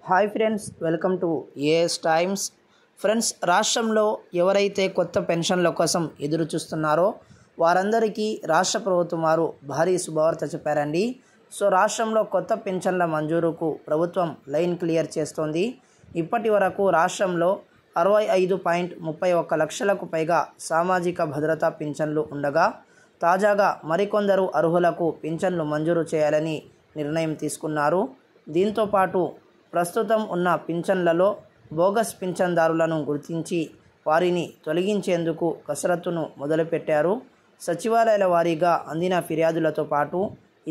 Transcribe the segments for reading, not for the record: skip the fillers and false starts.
Hi friends, welcome to AS Times. Friends, రాష్ట్రంలో ఎవరైతే కొత్త పెన్షన్ల కోసం ఎదురు చూస్తున్నారో వారందరికీ రాష్ట్ర ప్రభుత్వం వారు భారీ శుభవార్త చెప్పారండి. సో రాష్ట్రంలో కొత్త పెన్షన్ల మంజూరుకు ప్రభుత్వం లైన్ క్లియర్ చేస్తోంది. ఇప్పటి వరకు రాష్ట్రంలో 65.31 లక్షలకు పైగా సామాజిక భద్రతా పింఛన్లు ఉండగా తాజాగా మరికొందరు అర్హులకు పింఛన్లు మంజూరు చేయాలని నిర్ణయం తీసుకున్నారు. దీంతోపాటు ప్రస్తుతం ఉన్న పింఛన్లలో బోగస్ పింఛన్దారులను గుర్తించి వారిని తొలగించేందుకు కసరత్తును మొదలుపెట్టారు. సచివాలయాల వారీగా అందిన ఫిర్యాదులతో పాటు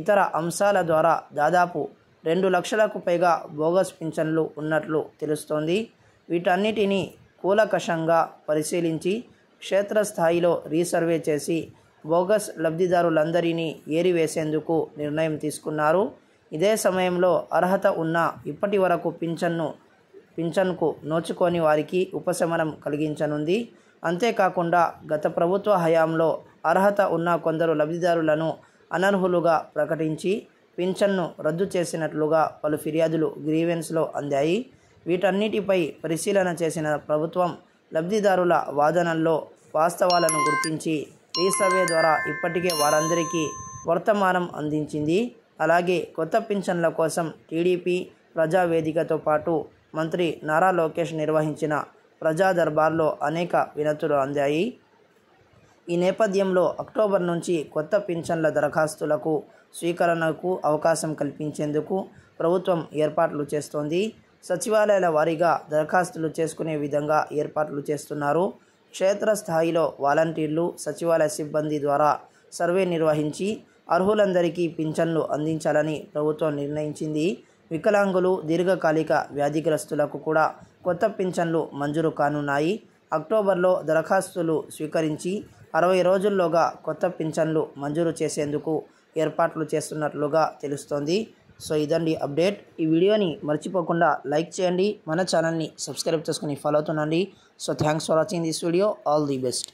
ఇతర అంశాల ద్వారా దాదాపు 2 లక్షలకు పైగా బోగస్ పింఛన్లు ఉన్నట్లు తెలుస్తోంది. వీటన్నిటినీ కూలంకషంగా పరిశీలించి క్షేత్రస్థాయిలో రీసర్వే చేసి బోగస్ లబ్ధిదారులందరినీ ఏరివేసేందుకు నిర్ణయం తీసుకున్నారు. ఇదే సమయంలో అర్హత ఉన్న ఇప్పటి వరకు పింఛన్కు నోచుకోని వారికి ఉపశమనం కలిగించనుంది. అంతేకాకుండా గత ప్రభుత్వ హయాంలో అర్హత ఉన్న కొందరు లబ్ధిదారులను అనర్హులుగా ప్రకటించి పింఛన్ను రద్దు చేసినట్లుగా పలు ఫిర్యాదులు గ్రీవెన్స్లో అందాయి. వీటన్నిటిపై పరిశీలన చేసిన ప్రభుత్వం లబ్ధిదారుల వాదనల్లో వాస్తవాలను గుర్తించి రీసర్వే ద్వారా ఇప్పటికే వారందరికీ వర్తమానం అందించింది. అలాగే కొత్త పింఛన్ల కోసం టీడీపీ ప్రజావేదికతో పాటు మంత్రి నారా లోకేష్ నిర్వహించిన ప్రజా దర్బార్లో అనేక వినతులు అందాయి. ఈ నేపథ్యంలో అక్టోబర్ నుంచి కొత్త పింఛన్ల దరఖాస్తులకు స్వీకరణకు అవకాశం కల్పించేందుకు ప్రభుత్వం ఏర్పాట్లు చేస్తోంది. సచివాలయాల వారీగా దరఖాస్తులు చేసుకునే విధంగా ఏర్పాట్లు చేస్తున్నారు. క్షేత్రస్థాయిలో వాలంటీర్లు, సచివాలయ సిబ్బంది ద్వారా సర్వే నిర్వహించి అర్హులందరికీ పింఛన్లు అందించాలని ప్రభుత్వం నిర్ణయించింది. వికలాంగులు, దీర్ఘకాలిక వ్యాధిగ్రస్తులకు కూడా కొత్త పింఛన్లు మంజూరు కానున్నాయి. అక్టోబర్లో దరఖాస్తులు స్వీకరించి 60 రోజుల్లోగా కొత్త పింఛన్లు మంజూరు చేసేందుకు ఏర్పాట్లు చేస్తున్నట్లుగా తెలుస్తోంది. సో ఇదండి అప్డేట్. ఈ వీడియోని మర్చిపోకుండా లైక్ చేయండి, మన ఛానల్ని సబ్స్క్రైబ్ చేసుకుని ఫాలో అవుతుండండి. So thanks for watching this video. All the best.